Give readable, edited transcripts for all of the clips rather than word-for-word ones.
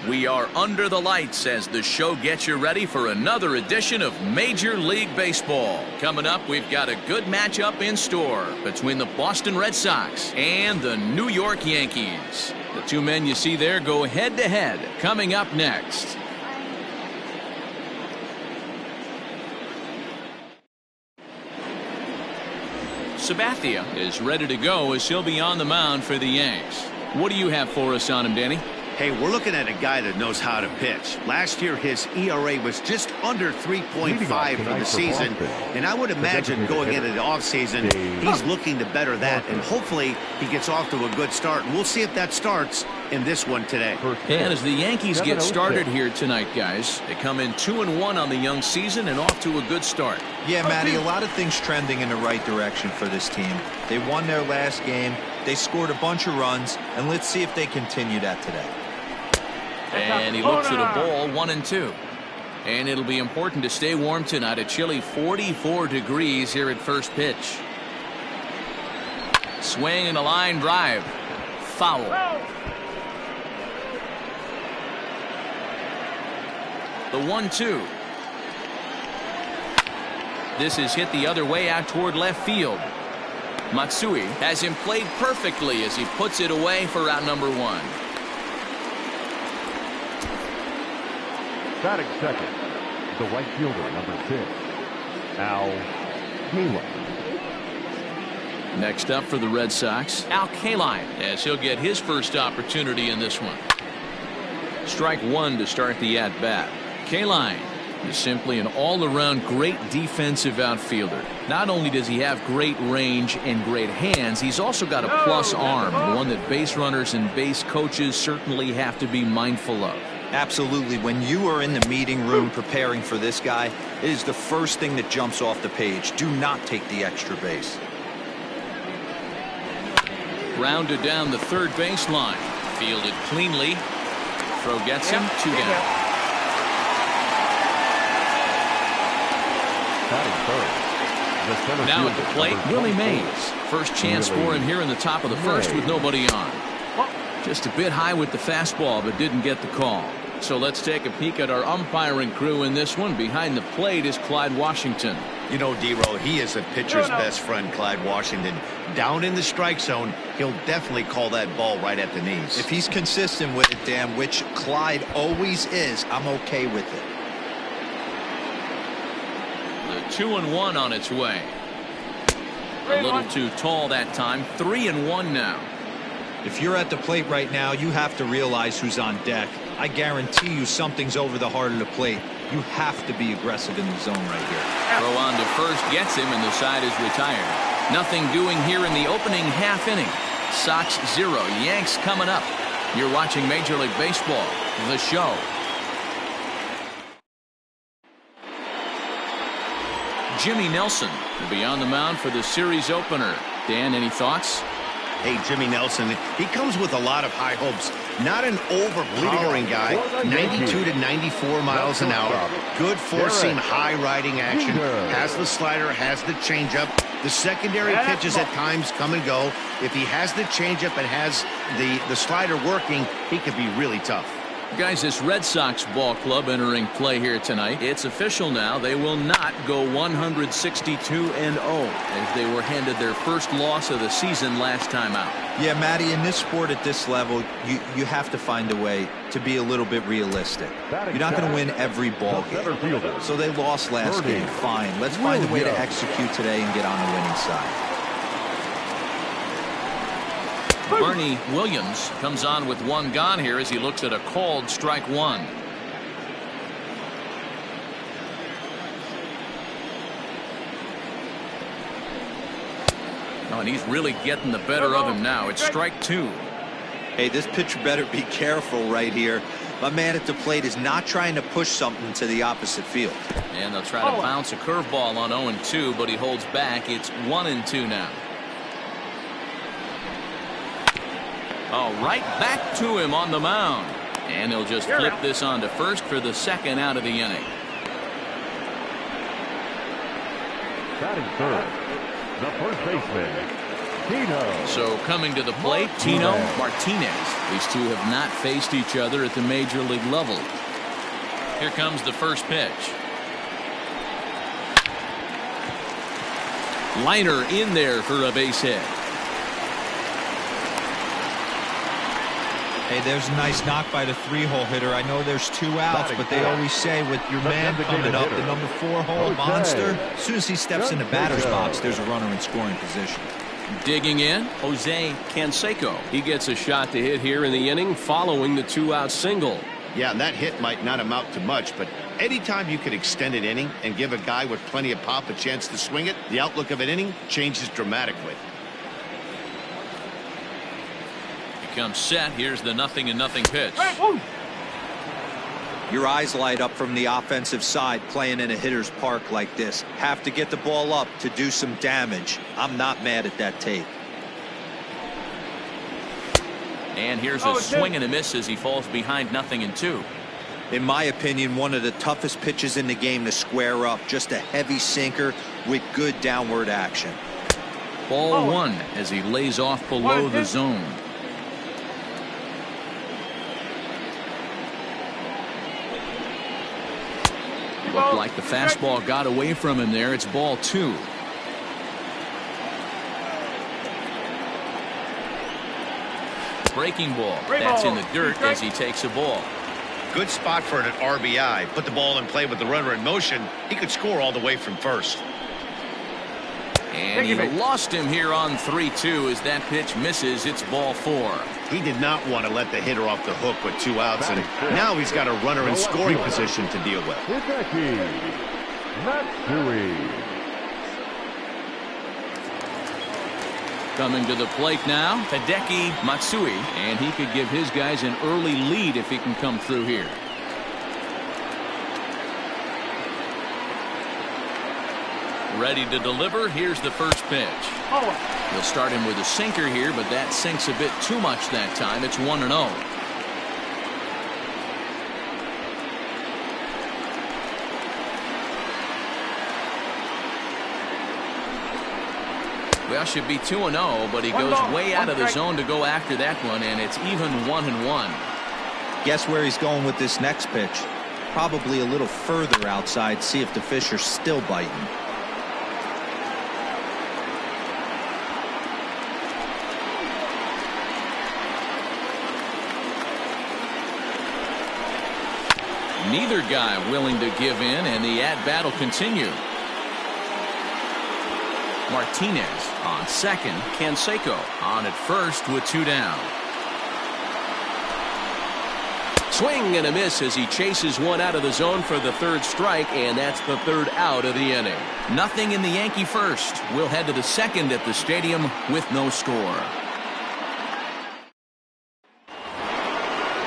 We are under the lights as the show gets you ready for another edition of Major League Baseball. Coming up, we've got a good matchup in store between the Boston Red Sox and the New York Yankees. The two men you see there go head-to-head coming up next. Sabathia is ready to go as he'll be on the mound for the Yanks. What do you have for us on him, Danny? Hey, we're looking at a guy that knows how to pitch. Last year, his ERA was just under 3.5 for the season. And I would imagine going into the offseason, he's looking to better that. And hopefully, he gets off to a good start. And we'll see if that starts in this one today. And as the Yankees get started here tonight, guys, they come in 2-1 on the young season and off to a good start. Yeah, Matty, a lot of things trending in the right direction for this team. They won their last game. They scored a bunch of runs. And let's see if they continue that today. And he looks at a ball, 1-2. And it'll be important to stay warm tonight. A chilly 44 degrees here at first pitch. Swing and a line drive. Foul. The 1-2. This is hit the other way out toward left field. Matsui has him played perfectly as he puts it away for out number 1. Batting second, the right fielder, number 6, Al Kaline. Next up for the Red Sox, Al Kaline, as he'll get his first opportunity in this one. Strike 1 to start the at-bat. Kaline is simply an all-around great defensive outfielder. Not only does he have great range and great hands, he's also got a plus arm, one that base runners and base coaches certainly have to be mindful of. Absolutely. When you are in the meeting room preparing for this guy, it is the first thing that jumps off the page. Do not take the extra base. Grounded down the third baseline. Fielded cleanly. Throw gets him. 2 down. Now at the plate, Willie Mays. First chance for him here in the top of the first with nobody on. Just a bit high with the fastball, but didn't get the call. So let's take a peek at our umpiring crew in this one. Behind the plate is Clyde Washington. You know, D-Row, he is a pitcher's best friend, Clyde Washington. Down in the strike zone, he'll definitely call that ball right at the knees. If he's consistent with it, Dan, which Clyde always is, I'm okay with it. The 2-1 on its way. A little too tall that time. 3-1 now. If you're at the plate right now, you have to realize who's on deck. I guarantee you something's over the heart of the plate. You have to be aggressive in the zone right here. Throw on to first gets him, and the side is retired. Nothing doing here in the opening half inning. Sox 0, Yanks coming up. You're watching Major League Baseball, the show. Jimmy Nelson will be on the mound for the series opener. Dan, any thoughts? Hey, Jimmy Nelson, he comes with a lot of high hopes. Not an overpowering guy. 92 to 94 miles an hour. Good four-seam, high-riding action. Has the slider, has the changeup. The secondary pitches at times come and go. If he has the changeup and has the slider working, he could be really tough. Guys, this Red Sox ball club entering play here tonight. It's official now. They will not go 162-0 as they were handed their first loss of the season last time out. Yeah, Matty, in this sport at this level, you have to find a way to be a little bit realistic. You're not going to win every ball game. So they lost last game. Fine. Let's find a way to execute today and get on the winning side. Bernie Williams comes on with 1 gone here as he looks at a called strike 1. Oh, and he's really getting the better of him now. It's strike 2. Hey, this pitcher better be careful right here. My man at the plate is not trying to push something to the opposite field. And they'll try to bounce a curveball on 0-2, but he holds back. It's 1-2 now. Oh, right back to him on the mound. And they'll just flip this on to first for the second out of the inning. Batting third, the first baseman, So coming to the plate, Tino Martinez. These two have not faced each other at the major league level. Here comes the first pitch. Liner in there for a base hit. Hey, there's a nice knock by the 3-hole hitter. I know there's 2 outs, but they always say with your man coming up, the number 4-hole monster, as soon as he steps in the batter's box, there's a runner in scoring position. Digging in, Jose Canseco. He gets a shot to hit here in the inning following the 2-out single. Yeah, and that hit might not amount to much, but anytime you could extend an inning and give a guy with plenty of pop a chance to swing it, the outlook of an inning changes dramatically. Comes set. Here's the 0-0 pitch. Your eyes light up from the offensive side playing in a hitter's park like this. Have to get the ball up to do some damage. I'm not mad at that take. And here's a swing and a miss as he falls behind 0-2. In my opinion, one of the toughest pitches in the game to square up. Just a heavy sinker with good downward action. Ball 1 as he lays off below the zone. Looked like the fastball got away from him there. It's ball 2. Breaking ball. That's in the dirt as he takes a ball. Good spot for an RBI. Put the ball in play with the runner in motion. He could score all the way from first. And he lost him here on 3-2 as that pitch misses. It's ball 4. He did not want to let the hitter off the hook with 2 outs, and now he's got a runner in scoring position to deal with. Coming to the plate now, Hideki Matsui, and he could give his guys an early lead if he can come through here. Ready to deliver. Here's the first pitch. He'll start him with a sinker here, but that sinks a bit too much that time. It's 1-0. Well, should be 2-0, but he goes way out of the zone to go after that one, and it's even 1-1. Guess where he's going with this next pitch? Probably a little further outside. See if the fish are still biting. Neither guy willing to give in, and the at-bat will continue. Martinez on second. Canseco on at first with 2 down. Swing and a miss as he chases one out of the zone for the 3rd strike, and that's the 3rd out of the inning. Nothing in the Yankee first. We'll head to the 2nd at the stadium with no score.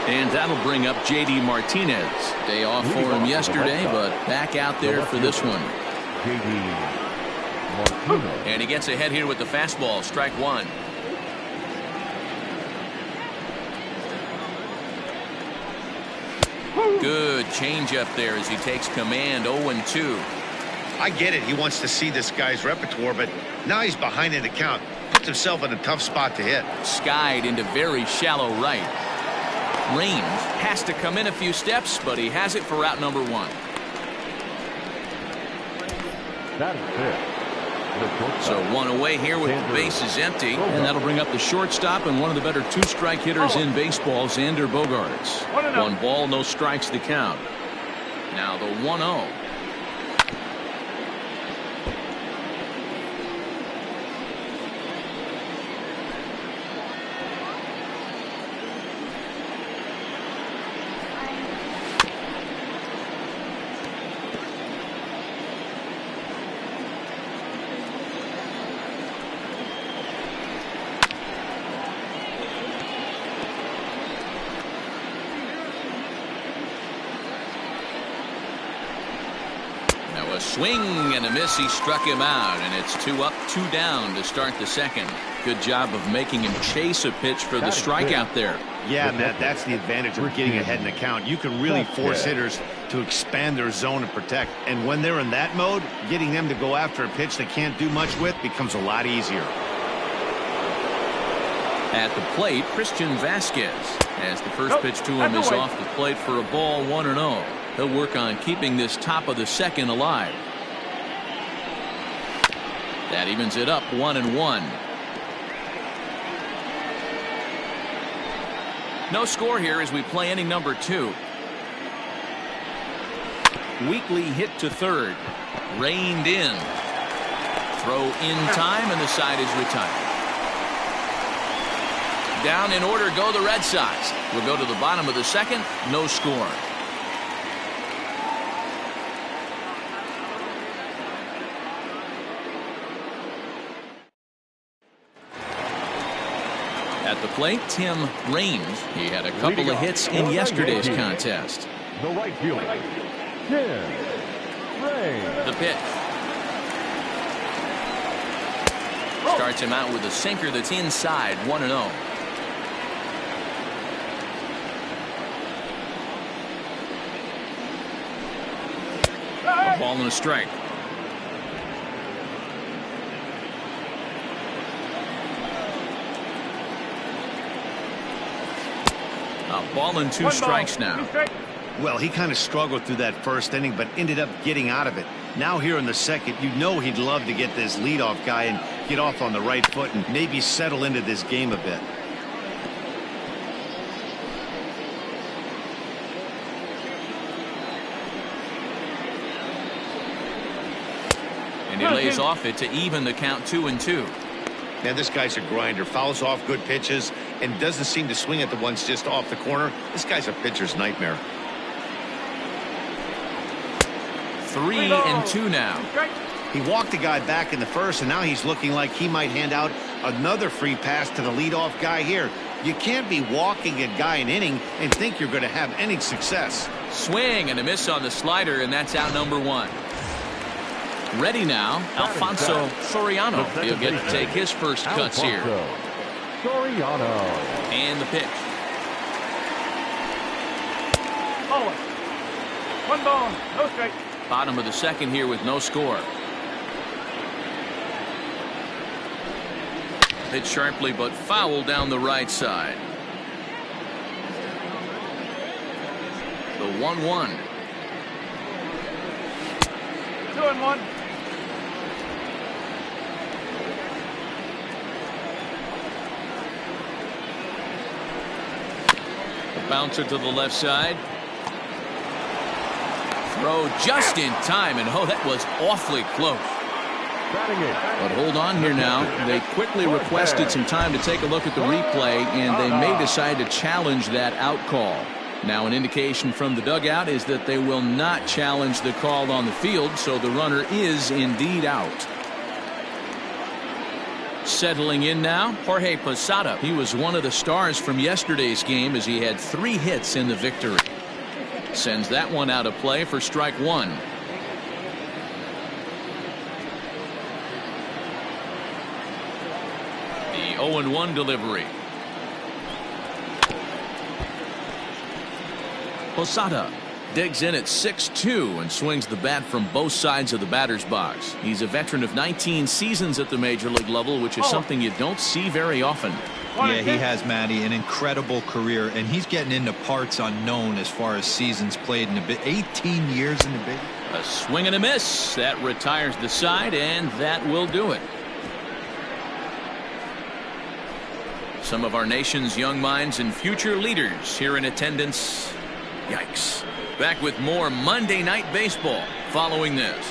And that'll bring up J.D. Martinez. Day off for him yesterday, but back out there for this one. And he gets ahead here with the fastball. Strike 1. Good change up there as he takes command. 0-2. I get it. He wants to see this guy's repertoire, but now he's behind in the count. Puts himself in a tough spot to hit. Skied into very shallow right. Range has to come in a few steps, but he has it for out number 1. That is it. So 1 away here with the bases empty, and that'll bring up the shortstop and one of the better 2-strike hitters in baseball, Xander Bogaerts. 1 ball, no strikes to count. Now the 1-0. Swing and a miss. He struck him out, and it's 2 up, 2 down to start the 2nd. Good job of making him chase a pitch for the strikeout there. Yeah, Matt, that's the advantage of getting ahead in the count. You can really force hitters to expand their zone and protect. And when they're in that mode, getting them to go after a pitch they can't do much with becomes a lot easier. At the plate, Christian Vasquez, as the first pitch to him is off the plate for a ball, 1-0. He'll work on keeping this top of the second alive. That evens it up, 1-1. No score here as we play inning number 2. Weekly hit to third. Reined in. Throw in time, and the side is retired. Down in order go the Red Sox. We'll go to the bottom of the second. No score. At the plate, Tim Raines. He had a couple of hits in yesterday's contest. The right fielder, Tim Raines. The pitch. Starts him out with a sinker that's inside, 1-0. A ball and a strike. A ball and 2 strikes now. Well, he kind of struggled through that first inning, but ended up getting out of it. Now here in the second, you know he'd love to get this leadoff guy and get off on the right foot and maybe settle into this game a bit. And he lays off it to even the count, 2-2. Man, this guy's a grinder. Fouls off good pitches and doesn't seem to swing at the ones just off the corner. This guy's a pitcher's nightmare. 3-2 now. He walked the guy back in the first, and now he's looking like he might hand out another free pass to the leadoff guy here. You can't be walking a guy an inning and think you're going to have any success. Swing and a miss on the slider, and that's out number 1. Ready now, Alfonso Soriano. He'll get to take his first cuts here. Soriano. And the pitch. Oh, 1 ball, no strike. Bottom of the second here with no score. Hit sharply but foul down the right side. The 1-1. 2-1. Bouncer to the left side. Throw just in time, and oh, that was awfully close. But hold on here now. They quickly requested some time to take a look at the replay, and they may decide to challenge that out call. Now, an indication from the dugout is that they will not challenge the call on the field, so the runner is indeed out. Settling in now, Jorge Posada. He was one of the stars from yesterday's game as he had 3 hits in the victory. Sends that one out of play for strike 1. The 0-1 delivery. Posada digs in at 6-2 and swings the bat from both sides of the batter's box. He's a veteran of 19 seasons at the major league level, which is something you don't see very often. Yeah, he has, Matty, an incredible career, and he's getting into parts unknown as far as seasons played in the bit. 18 years in the big. A swing and a miss. That retires the side, and that will do it. Some of our nation's young minds and future leaders here in attendance. Yikes. Back with more Monday Night Baseball following this.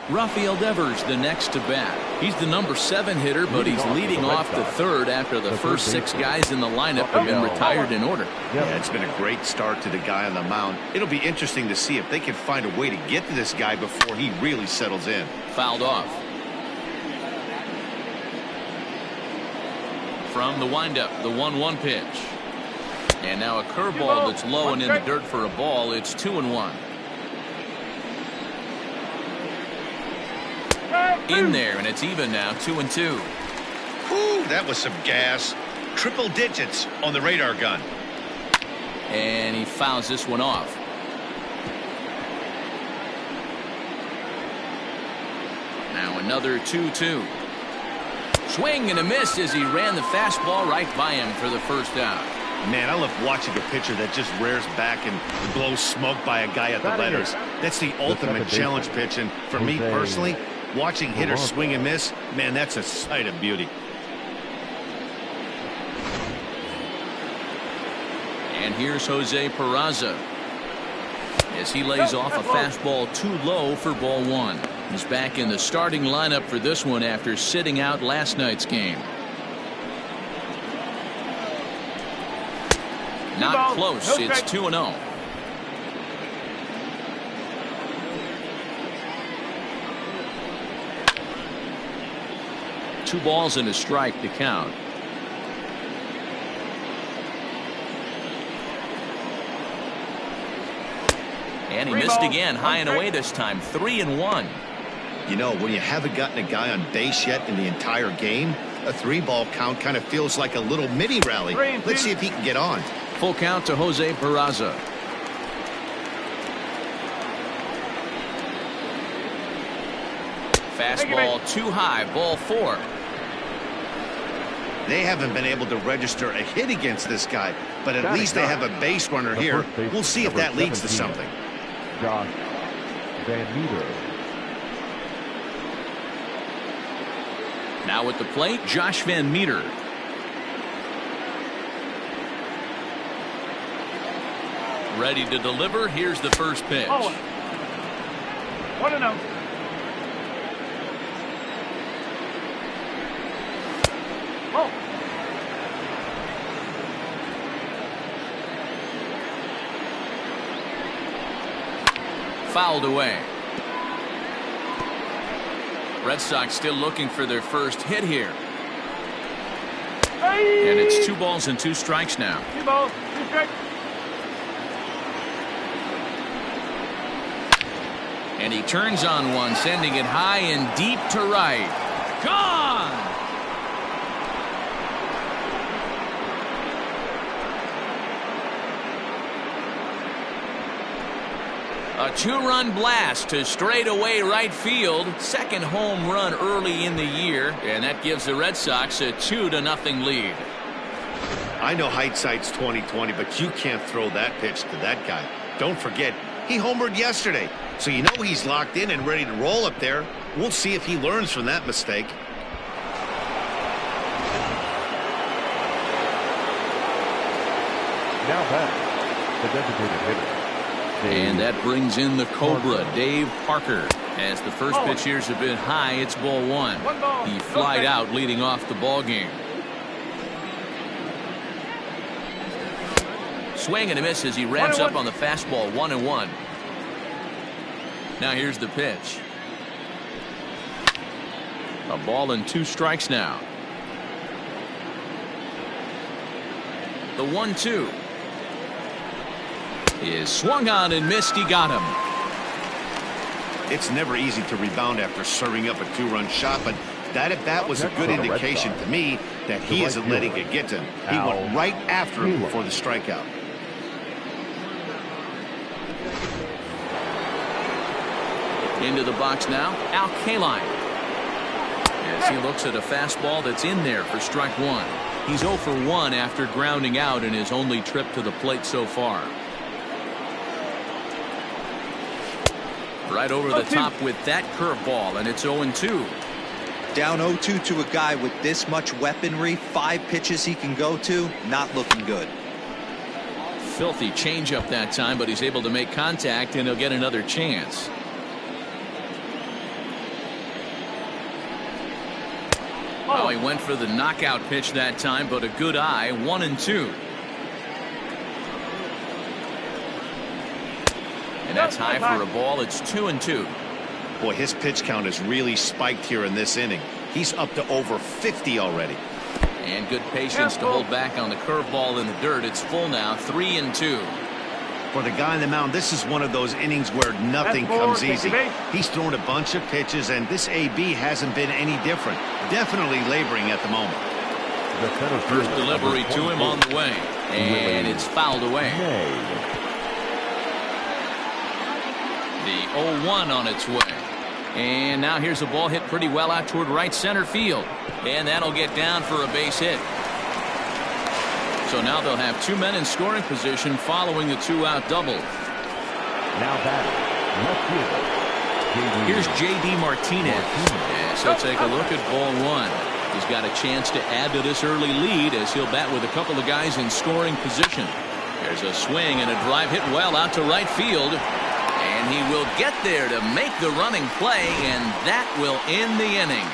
Rafael Devers the next to bat. He's the number 7 hitter, but he's leading off the third after the first 6 guys in the lineup have been retired in order. Yeah, it's been a great start to the guy on the mound. It'll be interesting to see if they can find a way to get to this guy before he really settles in. Fouled off. From the windup, the 1-1 pitch. And now a curveball that's low and in the dirt for a ball. It's 2-1. In there, and it's even now, 2-2. Whew, that was some gas. Triple digits on the radar gun. And he fouls this one off. Now another 2-2. Swing and a miss as he ran the fastball right by him for the first out. Man, I love watching a pitcher that just rears back and blows smoke by a guy at the letters. That's the ultimate challenge pitch, and for me personally, watching hitters swing and miss, man, that's a sight of beauty. And here's Jose Peraza as he lays off a fastball too low for ball one. He's back in the starting lineup for this one after sitting out last night's game. Not close. It's 2-0. Two balls and a strike to count. And he missed again, high and away this time. 3-1. You know, when you haven't gotten a guy on base yet in the entire game, a 3-ball count kind of feels like a little mini rally. Let's see if he can get on. Full count to Jose Peraza. Fastball too high, ball 4. They haven't been able to register a hit against this guy, but at least they have a base runner here. We'll see if that leads to something. Josh Van Meter. Now at the plate, Josh Van Meter. Ready to deliver. Here's the first pitch. 1-0. Oh. Fouled away. Red Sox still looking for their first hit here. Hey. And it's 2 balls and 2 strikes now. 2 balls, 2 strikes. And he turns on one, sending it high and deep to right. Gone! A 2-run blast to straightaway right field. Second home run early in the year, and that gives the Red Sox a 2-0 lead. I know hindsight's 20/20, but you can't throw that pitch to that guy. Don't forget, he homered yesterday, so you know he's locked in and ready to roll up there. We'll see if he learns from that mistake. Now back, the designated hitter. And that brings in the Cobra, Dave Parker. As the first pitch here's a bit high, it's ball 1. He flied out leading off the ball game. Swing and a miss as he ramps up on the fastball. 1-1. Now here's the pitch. A ball and 2 strikes now. The 1-2 is swung on and missed. He got him. It's never easy to rebound after serving up a 2-run shot, but that at bat was a good indication to me that he isn't letting it get to him. He went right after him before the strikeout. Into the box now, Al Kaline. As he looks at a fastball that's in there for strike 1. He's 0 for 1 after grounding out in his only trip to the plate so far. Right over the top with that curveball, and it's 0-2. Down 0-2 to a guy with this much weaponry, 5 pitches he can go to, not looking good. Filthy changeup that time, but he's able to make contact, and he'll get another chance. Oh, he went for the knockout pitch that time, but a good eye. 1-2. And that's high for a ball. It's 2-2. Boy, his pitch count has really spiked here in this inning. He's up to over 50 already. And good patience to hold back on the curveball in the dirt. It's full now. 3-2. For the guy on the mound, this is one of those innings where nothing comes easy. He's thrown a bunch of pitches, and this AB hasn't been any different. Definitely laboring at the moment. First delivery to him on the way. And it's fouled away. The 0-1 on its way. And now here's a ball hit pretty well out toward right center field. And that'll get down for a base hit. So now they'll have 2 men in scoring position following the 2-out double. Now batting, left fielder. Here's J.D. Martinez. Yes, he'll take a look at ball 1. He's got a chance to add to this early lead as he'll bat with a couple of guys in scoring position. There's a swing and a drive hit well out to right field. And he will get there to make the running play, and that will end the inning.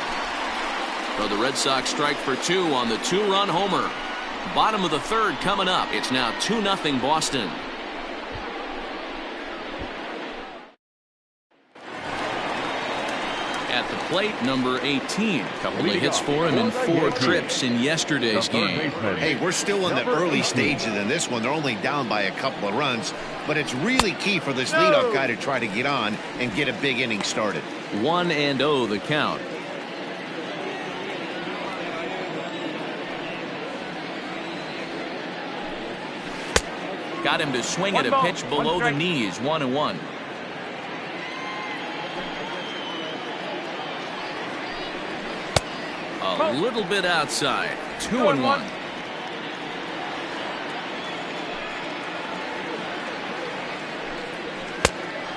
So the Red Sox strike for 2 on the 2-run homer. Bottom of the 3rd coming up. It's now 2-0 Boston. At the plate, number 18. Couple of hits for him in 4 trips in yesterday's game. Hey, we're still in the early stages in this one. They're only down by a couple of runs, but it's really key for this leadoff guy to try to get on and get a big inning started. 1-0 the count. Got him to swing at a pitch below the knees. 1-1. A little bit outside. 2-1.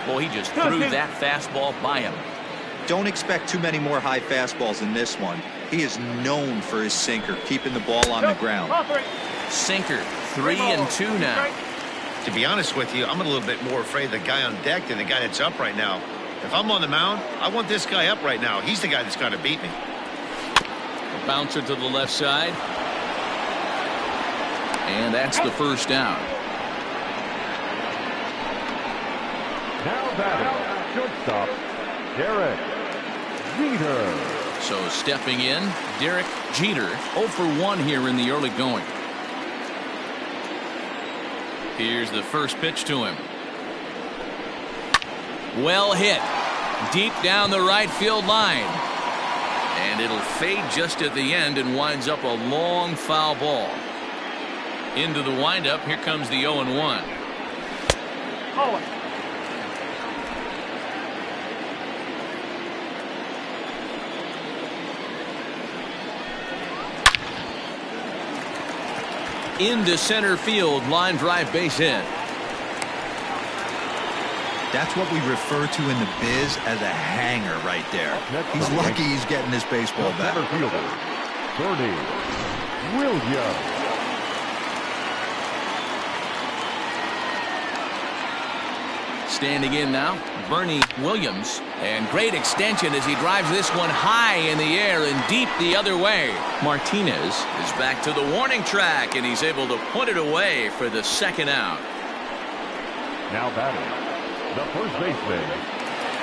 Boy, he just threw that fastball by him. Don't expect too many more high fastballs in this one. He is known for his sinker, keeping the ball on the ground. Sinker. 3-2 now. To be honest with you, I'm a little bit more afraid of the guy on deck than the guy that's up right now. If I'm on the mound, I want this guy up right now. He's the guy that's got to beat me. A bouncer to the left side. And that's the first down. Now batting, shortstop, Derek Jeter. So stepping in, Derek Jeter. 0 for 1 here in the early going. Here's the first pitch to him. Well hit. Deep down the right field line. And it'll fade just at the end and winds up a long foul ball. Into the windup. Here comes the 0-1. Oh. Into center field, line drive, base hit. That's what we refer to in the biz as a hanger right there. He's lucky he's getting this baseball back. Center fielder, Bernie Williams. Standing in now, Bernie Williams. And great extension as he drives this one high in the air and deep the other way. Martinez is back to the warning track, and he's able to put it away for the 2nd out. Now batting, the first baseman,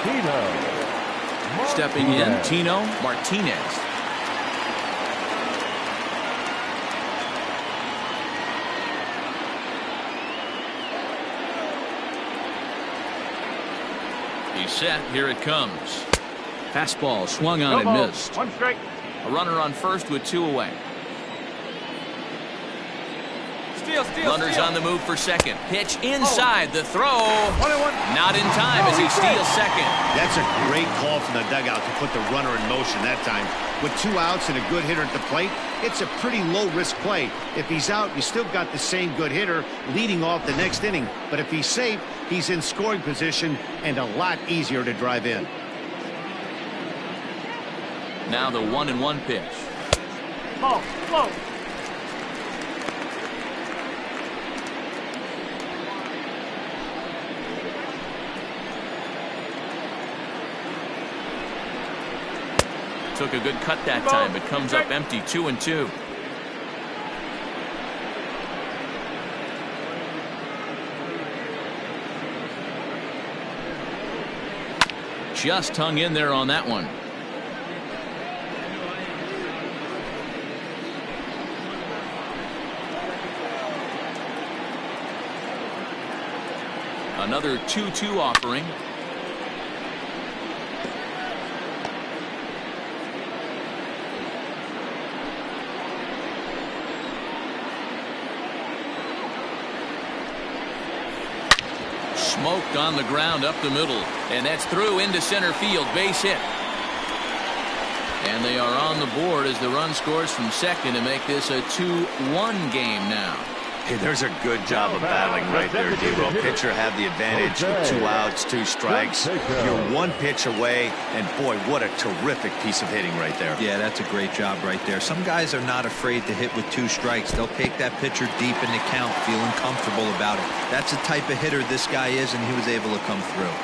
Tino. Stepping in, Tino Martinez. He's set. Here it comes. Fastball swung on and missed. 1 strike. A runner on first with 2 away. Runners on the move for second. Pitch inside. The throw. 1-1. Not in time as he steals second. That's a great call from the dugout to put the runner in motion that time. With 2 outs and a good hitter at the plate, it's a pretty low-risk play. If he's out, you still got the same good hitter leading off the next inning. But if he's safe, he's in scoring position and a lot easier to drive in. Now the 1-1 pitch. Ball. Slow. Took a good cut that time, but comes up empty. 2-2. Just hung in there on that one. Another 2-2 offering. Smoked on the ground up the middle, and that's through into center field. Base hit. And they are on the board as the run scores from second to make this a 2-1 game now. Hey, there's a good job of battling right there, D-Roll. Pitcher had the advantage with 2 outs, 2 strikes. You're 1 pitch away, and boy, what a terrific piece of hitting right there. Yeah, that's a great job right there. Some guys are not afraid to hit with 2 strikes. They'll take that pitcher deep in the count, feeling comfortable about it. That's the type of hitter this guy is, and he was able to come through.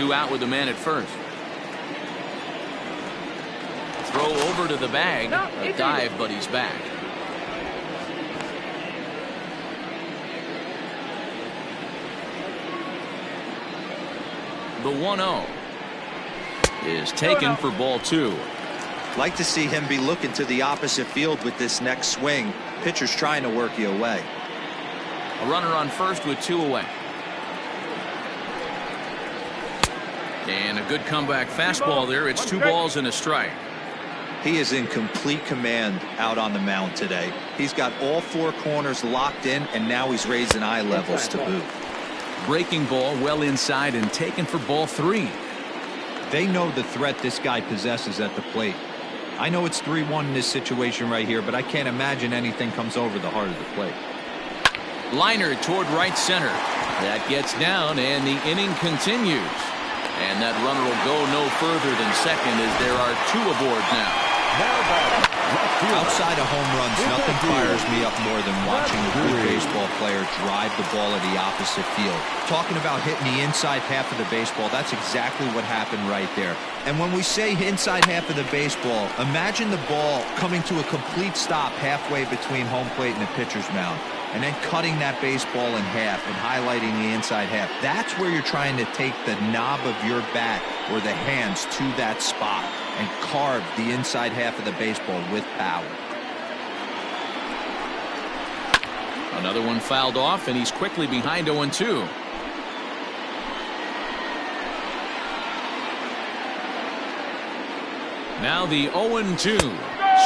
2 out with the man at first. Throw over to the bag. A dive, but he's back. The 1-0 is taken for ball 2. Like to see him be looking to the opposite field with this next swing. Pitcher's trying to work you away. A runner on first with 2 away. And a good comeback fastball there. It's 2 balls and a strike. He is in complete command out on the mound today. He's got all 4 corners locked in, and now he's raising eye levels to boot. Breaking ball well inside and taken for ball 3. They know the threat this guy possesses at the plate. I know it's 3-1 in this situation right here, but I can't imagine anything comes over the heart of the plate. Liner toward right center. That gets down, and the inning continues. And that runner will go no further than second as there are 2 aboard now. Outside of home runs, nothing fires me up more than watching a good baseball player drive the ball at the opposite field. Talking about hitting the inside half of the baseball, that's exactly what happened right there. And when we say inside half of the baseball, imagine the ball coming to a complete stop halfway between home plate and the pitcher's mound, and then cutting that baseball in half and highlighting the inside half. That's where you're trying to take the knob of your bat or the hands to that spot and carve the inside half of the baseball with power. Another one fouled off, and he's quickly behind 0-2. Now the 0-2.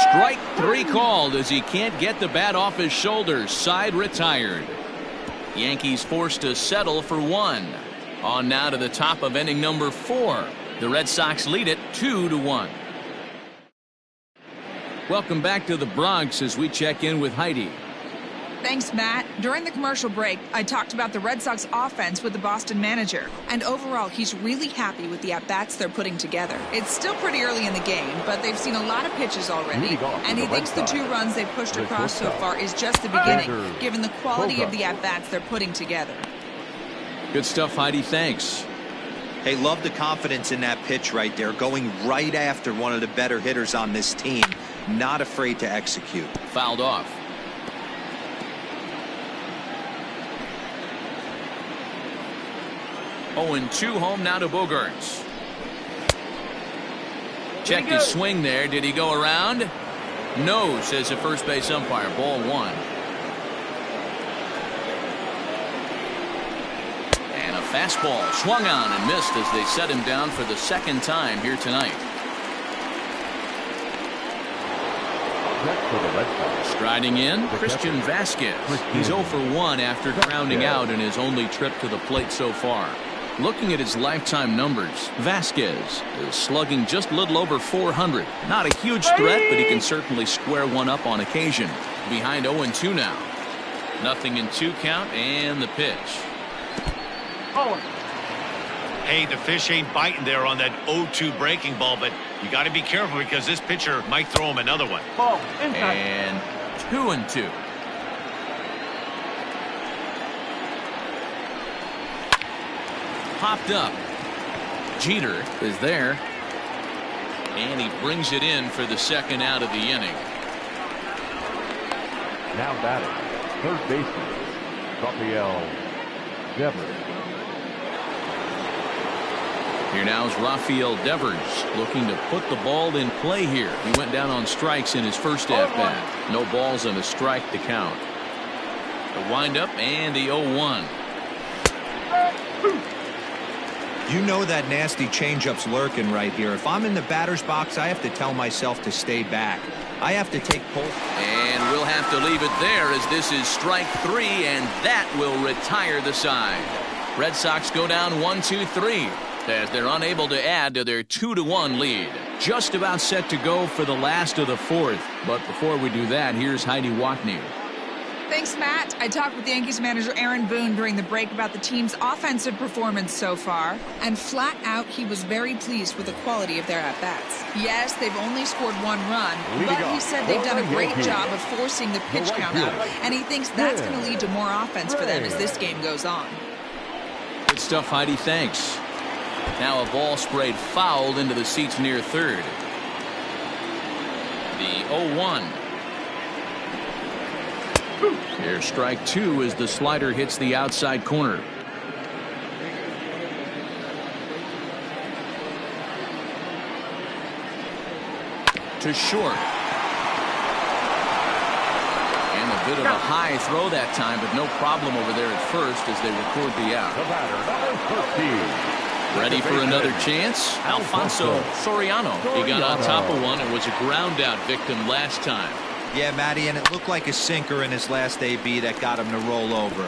Strike 3 called as he can't get the bat off his shoulders. Side retired. Yankees forced to settle for 1. On now to the top of inning number 4. The Red Sox lead it 2-1. Welcome back to the Bronx as we check in with Heidi. Thanks, Matt. During the commercial break, I talked about the Red Sox offense with the Boston manager. And overall, he's really happy with the at-bats they're putting together. It's still pretty early in the game, but they've seen a lot of pitches already. And he thinks the 2 runs they've pushed across so far is just the beginning, given the quality of the at-bats they're putting together. Good stuff, Heidi. Thanks. Hey, love the confidence in that pitch right there, going right after one of the better hitters on this team. Not afraid to execute. Fouled off. Oh, and 2 home now to Bogaerts. Checked his swing there. Did he go around? No, says the first base umpire. Ball 1. And a fastball swung on and missed as they set him down for the 2nd time here tonight. Striding in, Christian Vasquez. He's 0 for 1 after grounding out in his only trip to the plate so far. Looking at his lifetime numbers, Vasquez is slugging just a little over 400. Not a huge threat, but he can certainly square one up on occasion. Behind 0-2 now. 0-2 count, and the pitch. Hey, the fish ain't biting there on that 0-2 breaking ball, but you got to be careful because this pitcher might throw him another one. And 2-2. Popped up. Jeter is there. And he brings it in for the 2nd out of the inning. Now batting, 3rd baseman, Rafael Devers. Here now is Rafael Devers looking to put the ball in play here. He went down on strikes in his first at-bat. No balls and a strike to count. The windup and the 0-1. You know that nasty changeup's lurking right here. If I'm in the batter's box, I have to tell myself to stay back. I have to take both. And we'll have to leave it there as this is strike 3, and that will retire the side. Red Sox go down 1-2-3 as they're unable to add to their 2-1 lead. Just about set to go for the last of the 4th. But before we do that, here's Heidi Watney. Thanks, Matt. I talked with Yankees manager Aaron Boone during the break about the team's offensive performance so far, and flat out he was very pleased with the quality of their at-bats. Yes, they've only scored 1 run, but he said they've done a great job of forcing the pitch count up, and he thinks that's going to lead to more offense for them as this game goes on. Good stuff, Heidi. Thanks. Now a ball sprayed foul into the seats near third. The 0-1. Here's strike 2 as the slider hits the outside corner. To short. And a bit of a high throw that time, but no problem over there at first as they record the out. Ready for another chance? Alfonso Soriano. He got on top of one and was a ground out victim last time. Yeah, Matty, and it looked like a sinker in his last AB that got him to roll over.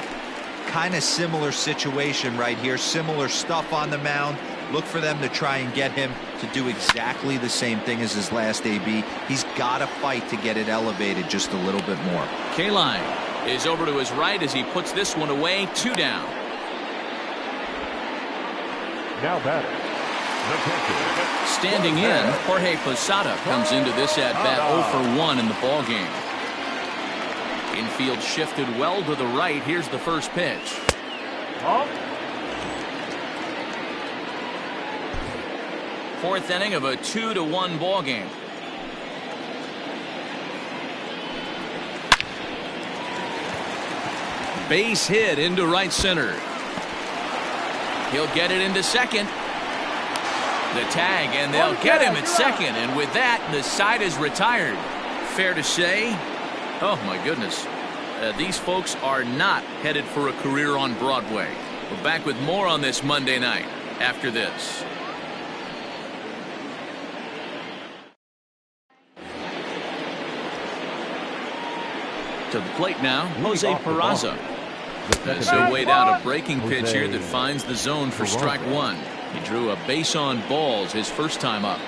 Kind of similar situation right here. Similar stuff on the mound. Look for them to try and get him to do exactly the same thing as his last AB. He's got to fight to get it elevated just a little bit more. K-Line is over to his right as he puts this one away. 2 down. Now batting. Standing in, Jorge Posada comes into this at-bat 0 for 1 in the ballgame. Infield shifted well to the right. Here's the first pitch. Fourth inning of a 2-1 ballgame. Base hit into right center. He'll get it into second. The tag, and they'll get him at second, and with that the side is retired. Fair to say, oh my goodness, these folks are not headed for a career on Broadway. We're back with more on this Monday night after this. To the plate now, Jose Peraza. As he'll wait out a breaking pitch here that finds the zone for strike 1. He drew a base on balls his first time up.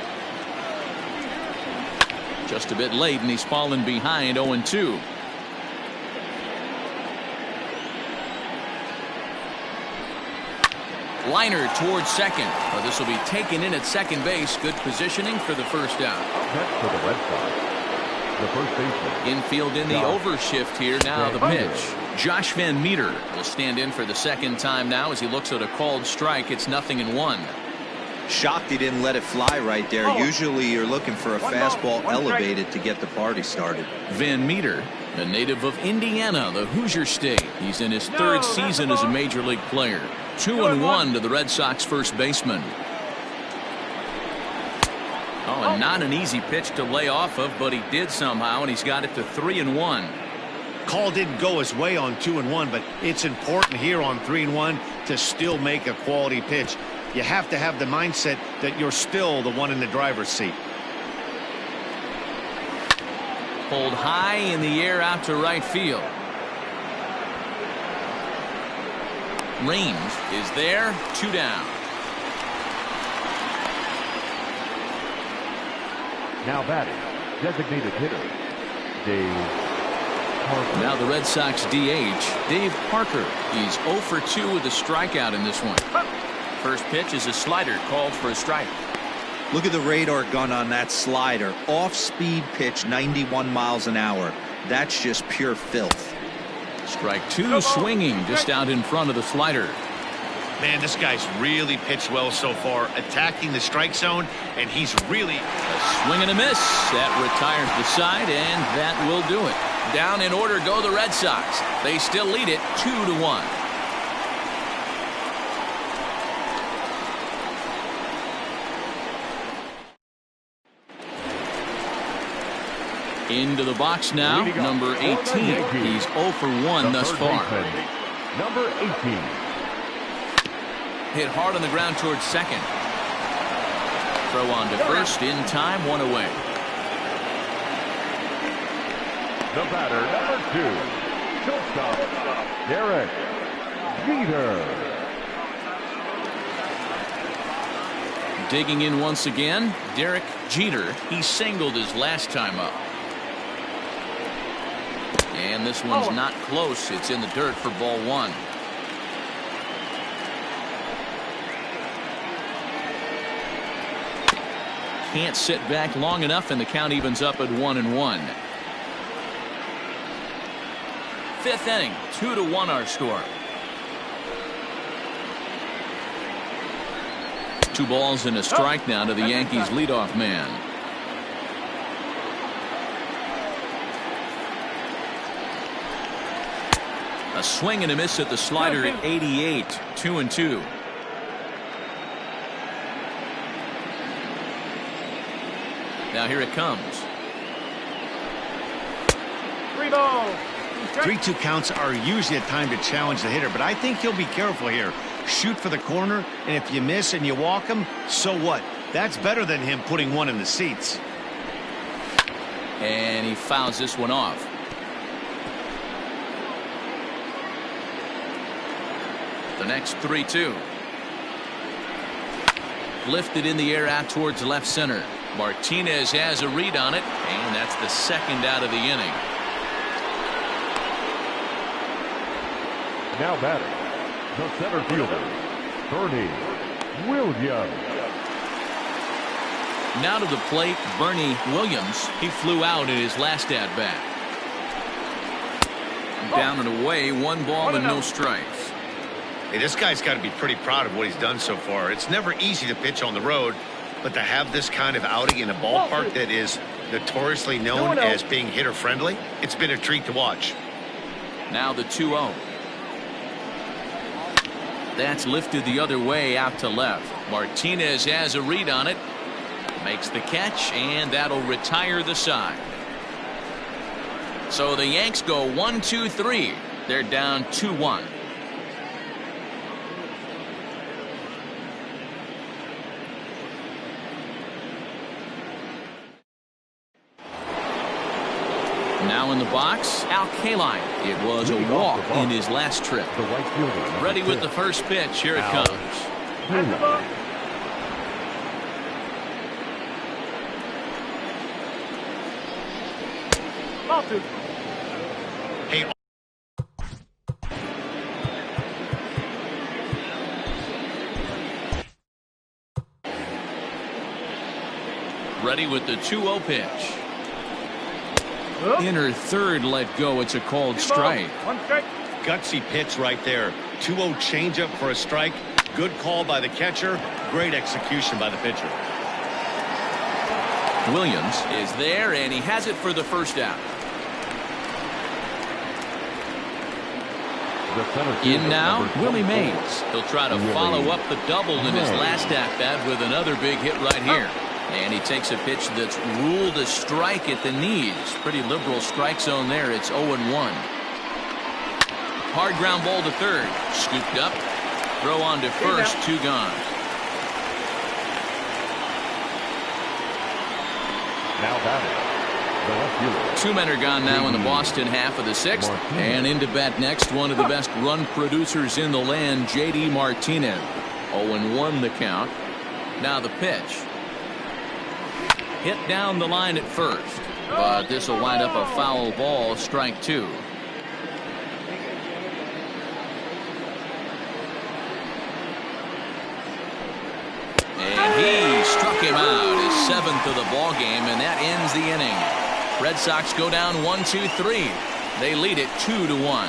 Just a bit late, and he's fallen behind 0-2. Liner towards second. Well, this will be taken in at second base. Good positioning for the first out. That's for the Red Sox. The first baseman. Infield in the overshift here. Now the pitch. Josh Van Meter will stand in for the second time now as he looks at a called strike. It's 0-1. Shocked he didn't let it fly right there. Usually you're looking for a fastball elevated to get the party started. Van Meter, a native of Indiana, the Hoosier State. He's in his 3rd season as a major league player. 2-1 to the Red Sox first baseman. Oh, and not an easy pitch to lay off of, but he did somehow, and he's got it to 3-1. Call didn't go his way on 2-1, but it's important here on 3-1 to still make a quality pitch. You have to have the mindset that you're still the one in the driver's seat. Pulled high in the air out to right field. Range is there. 2 down. Now batting, designated hitter, Dave Parker. Now the Red Sox DH, Dave Parker. He's 0 for 2 with a strikeout in this one. First pitch is a slider called for a strike. Look at the radar gun on that slider. Off-speed pitch, 91 miles an hour. That's just pure filth. Strike 2 swinging just out in front of the slider. Man, this guy's really pitched well so far, attacking the strike zone, and he's really a swing and a miss. That retires the side, and that will do it. Down in order go the Red Sox. They still lead it 2-1. Into the box now, number 18. He's 0 for 1 thus far. Number 18. Hit hard on the ground towards second. Throw on to first in time, 1 away. The batter, number 2, shortstop, Derek Jeter. Digging in once again, Derek Jeter. He singled his last time up. And this one's not close. It's in the dirt for ball 1. Can't sit back long enough, and the count evens up at 1-1. 5th inning, 2-1 our score. 2 balls and a strike now to the Yankees leadoff man. A swing and a miss at the slider at 88. 2-2. Now here it comes. 3 balls. 3-2 counts are usually a time to challenge the hitter, but I think he'll be careful here. Shoot for the corner, and if you miss and you walk him, so what? That's better than him putting one in the seats. And he fouls this one off. The next 3-2. Lifted in the air out towards left center. Martinez has a read on it, and that's the second out of the inning. Now batting, the center fielder, Bernie Williams. Now to the plate, Bernie Williams. He flew out in his last at-bat. Down and away, 1 ball and no strikes. Hey, this guy's got to be pretty proud of what he's done so far. It's never easy to pitch on the road, but to have this kind of outing in a ballpark that is notoriously known as being hitter-friendly, it's been a treat to watch. Now the 2-0. That's lifted the other way out to left. Martinez has a read on it. Makes the catch, and that'll retire the side. So the Yanks go 1-2-3. They're down 2-1. Now in the box, Al Kaline. It was a walk in his last trip. Ready with the first pitch. Here it comes. Hey, Ready with the 2-0 pitch. Inner third let go. It's a called strike. 1 strike. gutsy pitch right there. 2-0 changeup for a strike. Good call by the catcher. Great execution by the pitcher. Williams is there, and he has it for the first out. In now, Willie Mays. He'll try to follow up the double in his last at-bat with another big hit right here. And he takes a pitch that's ruled a strike at the knees. Pretty liberal strike zone there. It's 0-1. Hard ground ball to third. Scooped up. Throw on to first. 2 gone. Now batting. 2 men are gone now in the Boston half of the 6th. And into bat next, one of the best run producers in the land, J.D. Martinez. 0-1 the count. Now the pitch. Hit down the line at first. But this will wind up a foul ball, strike 2. And he struck him out, his 7th of the ball game, and that ends the inning. Red Sox go down 1-2-3. They lead it 2-1.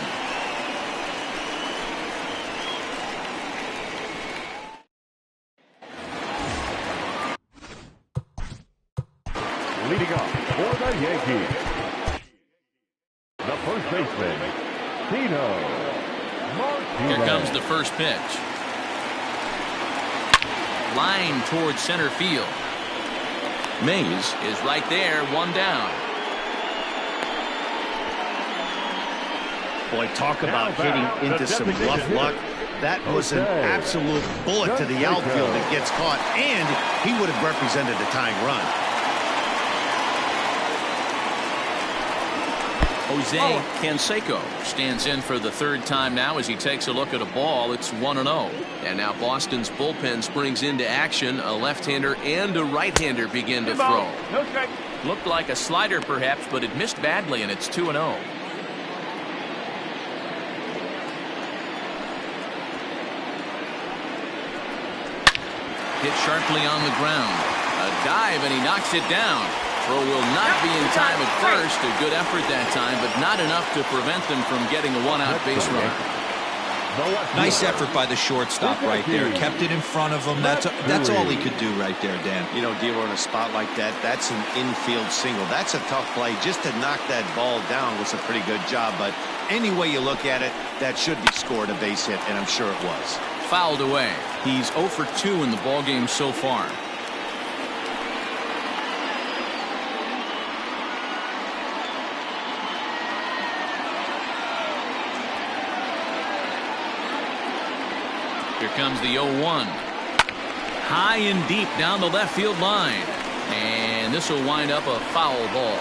Leading up for the Yankees, the first baseman, Tino Martinez. Here comes the first pitch. Line towards center field. Mays is right there, 1 down. Boy, talk about hitting into some rough luck. That was an absolute bullet to the outfield that gets caught, and he would have represented a tying run. Jose Canseco stands in for the third time now as he takes a look at a ball. It's 1-0. And now Boston's bullpen springs into action. A left-hander and a right-hander begin to throw. No strike. Looked like a slider perhaps, but it missed badly, and it's 2-0. Hit sharply on the ground. A dive, and he knocks it down. Throw will not be in time at first. A good effort that time, but not enough to prevent them from getting a one-out base runner. Nice effort by the shortstop right there. Kept it in front of him. That's all he could do right there, Dan. You know, Dero, in a spot like that, that's an infield single. That's a tough play. Just to knock that ball down was a pretty good job. But any way you look at it, that should be scored a base hit, and I'm sure it was. Fouled away. He's 0 for 2 in the ballgame so far. Here comes the 0-1. High and deep down the left field line. And this will wind up a foul ball.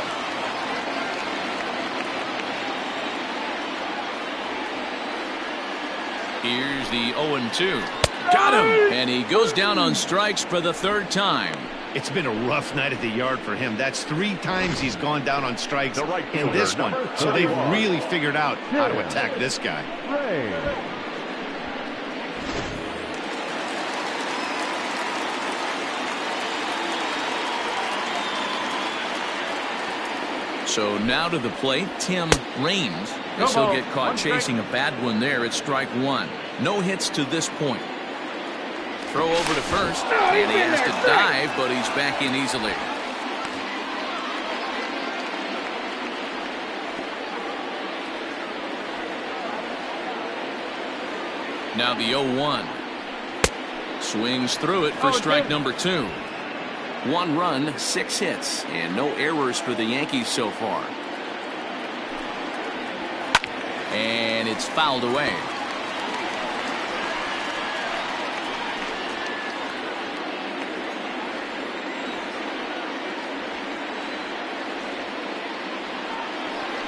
Here's the 0-2. Got him! And he goes down on strikes for the third time. It's been a rough night at the yard for him. That's 3 times he's gone down on strikes in this one. So they've really figured out how to attack this guy. So now to the plate, Tim Raines. As he'll get caught chasing a bad one there at strike 1. No hits to this point. Throw over to first, and he has to dive, but he's back in easily. Now the 0-1. Swings through it for strike number 2. 1 run, 6 hits, and no errors for the Yankees so far. And it's fouled away.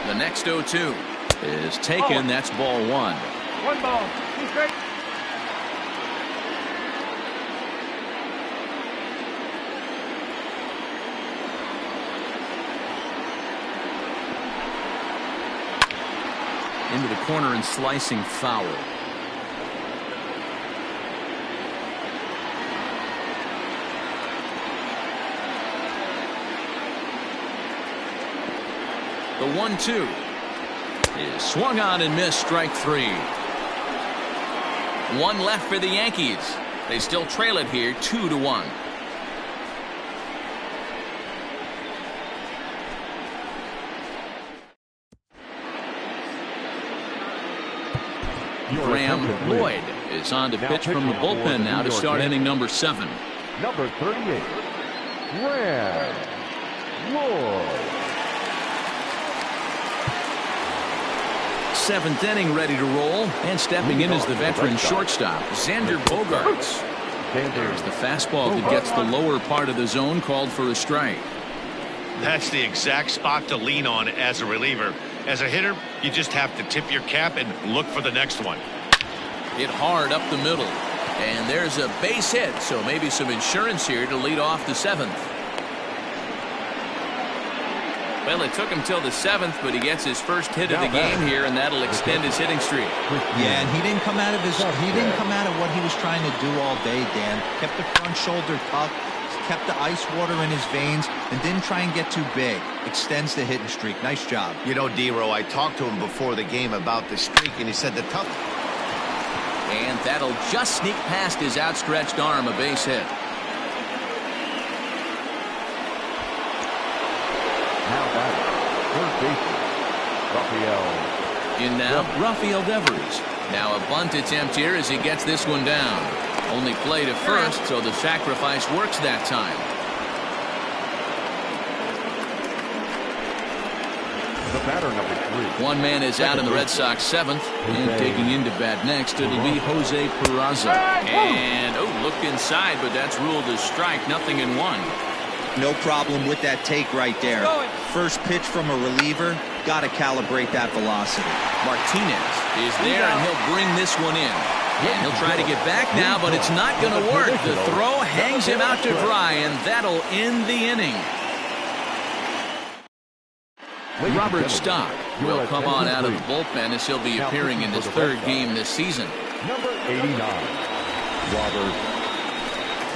The next 0-2 is taken. That's ball 1. 1 ball. 2 strikes. Into the corner and slicing foul. The 1-2 is swung on and missed. Strike 3. 1 left for the Yankees. They still trail it here 2-1. Graham Lloyd is on to pitch from the bullpen now to start inning number 7. Number 38, Graham Lloyd. 7th inning ready to roll, and stepping in is the veteran shortstop Xander Bogaerts. There's the fastball that gets the lower part of the zone, called for a strike. That's the exact spot to lean on as a reliever. As a hitter, you just have to tip your cap and look for the next one. Hit hard up the middle, and there's a base hit, so maybe some insurance here to lead off the 7th. Well, it took him till the 7th, but he gets his first hit of the game here, and that'll extend his hitting streak. Yeah, and he didn't come out of what he was trying to do all day, Dan. Kept the front shoulder tucked, kept the ice water in his veins, and didn't try and get too big. Extends the hitting streak. Nice job. You know, Dero, I talked to him before the game about the streak, and he said the tough. And that'll just sneak past his outstretched arm, a base hit. Now batting, third baseman, Rafael. In now, Rafael Devers. Now a bunt attempt here as he gets this one down. Only play to first, so the sacrifice works that time. The batter, number 3. One man is out in the Red Sox 7th, and taking into bat next, it'll be Jose Peraza. And, look inside, but that's ruled a strike, 0-1. No problem with that take right there. First pitch from a reliever, Got to calibrate that velocity. Martinez is there, and he'll bring this one in. And he'll try to get back now, but it's not going to work. The throw hangs him out to dry, and that'll end the inning. Robert Stock will come on out of the bullpen as he'll be appearing in his third game this season. Number 89, Robert.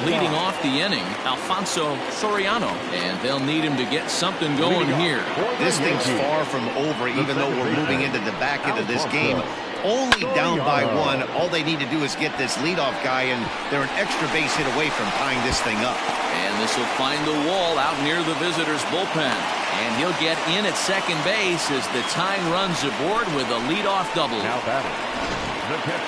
Leading off the inning, Alfonso Soriano, and they'll need him to get something going here. This thing's far from over, even though we're moving into the back end of this game. Only down by one. All they need to do is get this leadoff guy, and they're an extra base hit away from tying this thing up. And this will find the wall out near the visitors' bullpen. And he'll get in at second base as the tying runs aboard with a leadoff double. Now batting.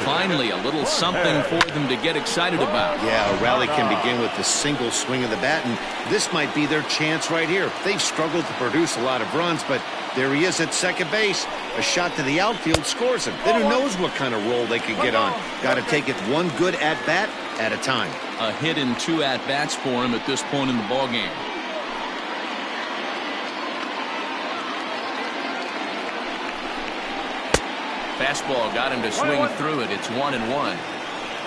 Finally, a little something for them to get excited about. Yeah, a rally can begin with the single swing of the bat, and this might be their chance right here. They've struggled to produce a lot of runs, but there he is at second base. A shot to the outfield scores him. Then who knows what kind of roll they could get on. Got to take it one good at-bat at a time. A hit and two at-bats for him at this point in the ballgame. Fastball got him to swing through it. It's 1-1.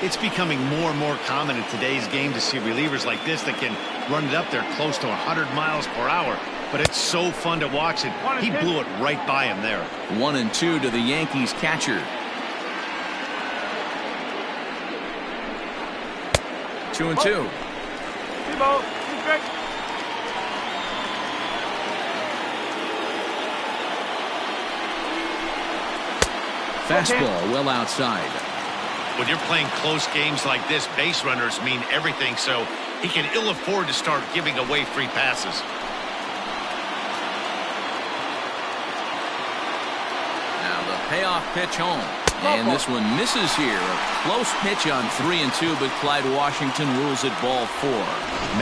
It's becoming more and more common in today's game to see relievers like this that can run it up there close to 100 miles per hour. But it's so fun to watch it. He blew it right by him there. 1-2 to the Yankees catcher. 2-2. Fastball well outside. When you're playing close games like this, base runners mean everything, so he can ill afford to start giving away free passes. Now the payoff pitch home. And this one misses here. A close pitch on 3-2, but Clyde Washington rules it ball 4.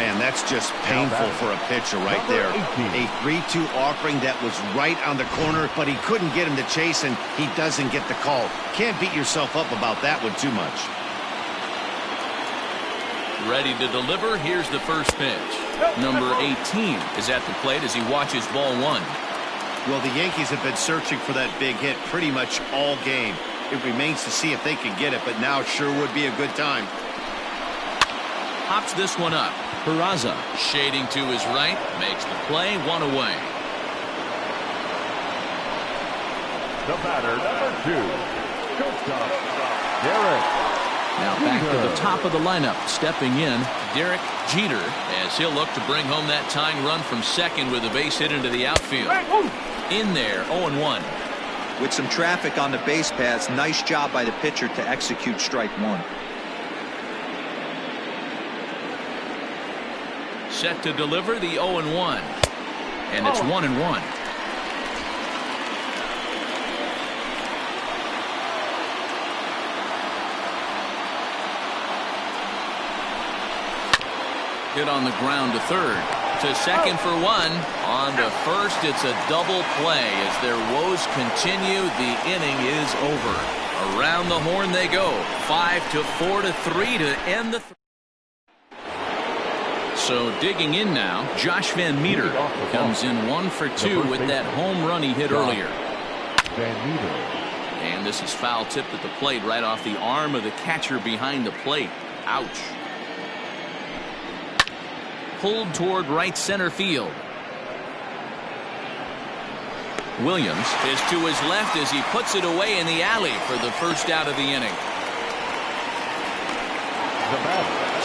Man, that's just painful for a pitcher right there. A 3-2 offering that was right on the corner, but he couldn't get him to chase, and he doesn't get the call. Can't beat yourself up about that one too much. Ready to deliver. Here's the first pitch. Number 18 is at the plate as he watches ball 1. Well, the Yankees have been searching for that big hit pretty much all game. It remains to see if they can get it, but now sure would be a good time. Hops this one up. Peraza shading to his right, makes the play, 1 away. The batter, number 2, shortstop, Derek. Now back to the top of the lineup, stepping in, Derek Jeter, as he'll look to bring home that tying run from second with a base hit into the outfield. In there, 0-1. With some traffic on the base paths, nice job by the pitcher to execute strike 1. Set to deliver the 0-1. And it's 1-1. Hit on the ground to third. To second for 1. On to first, it's a double play. As their woes continue, the inning is over. Around the horn they go. 5-4 to 3 to end the. So digging in now, Josh Van Meter comes in 1 for 2 with that home run he hit earlier. Van Meter. And this is foul tipped at the plate right off the arm of the catcher behind the plate. Ouch. Pulled toward right center field. Williams is to his left as he puts it away in the alley for the first out of the inning.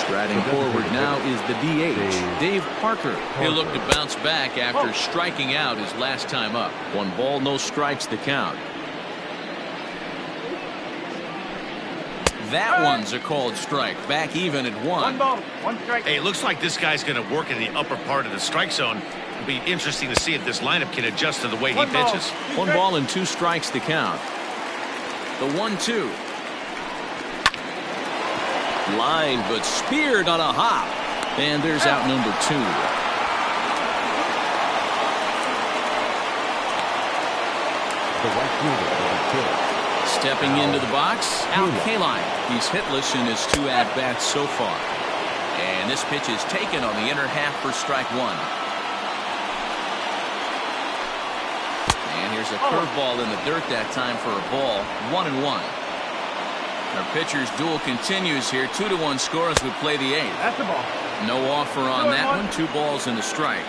Striding forward now is the DH, Dave Parker. He'll look to bounce back after striking out his last time up. 1 ball, no strikes the count. That one's a called strike. Back even at 1. 1 ball, 1 strike. Hey, it looks like this guy's going to work in the upper part of the strike zone. It'll be interesting to see if this lineup can adjust to the way he pitches. 1 ball and 2 strikes the count. The 1-2. Line, but speared on a hop. And there's out number 2. The right fielder, number 2. Stepping into the box, Al Kaline. He's hitless in his 2 at-bats so far. And this pitch is taken on the inner half for strike 1. And here's a curveball in the dirt that time for a ball. 1-1. Our pitcher's duel continues here. 2-1 score as we play the 8th. That's the ball. No offer on that one. 2 balls and a strike.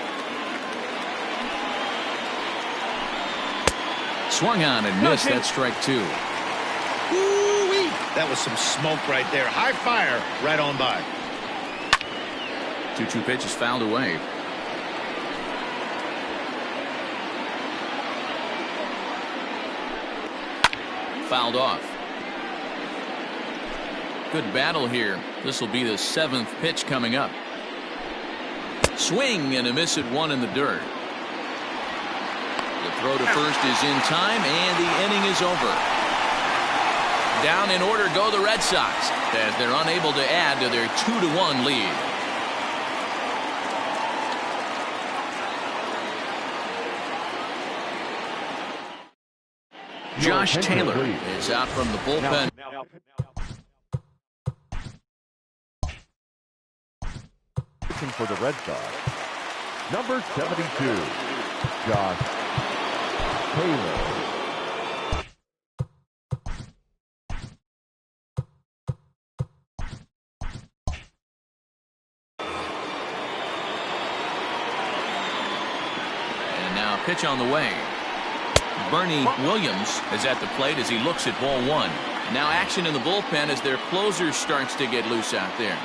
Swung on and missed. That's strike 2. Ooh-wee. That was some smoke right there. High fire right on by. 2-2 pitch is fouled away. Fouled off. Good battle here. This will be the 7th pitch coming up. Swing and a miss at 1 in the dirt. The throw to first is in time, and the inning is over. Down in order go the Red Sox as they're unable to add to their 2-1 lead. Josh Taylor is out from the bullpen. For the Red Sox, number 72, Josh Taylor. And now pitch on the way. Bernie Williams is at the plate as he looks at ball 1. Now action in the bullpen as their closer starts to get loose out there.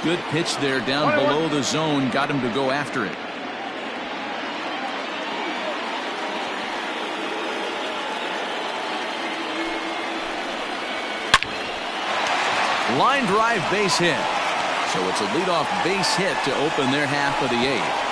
Good pitch there down below the zone. Got him to go after it. Line drive base hit. So it's a leadoff base hit to open their half of the 8th.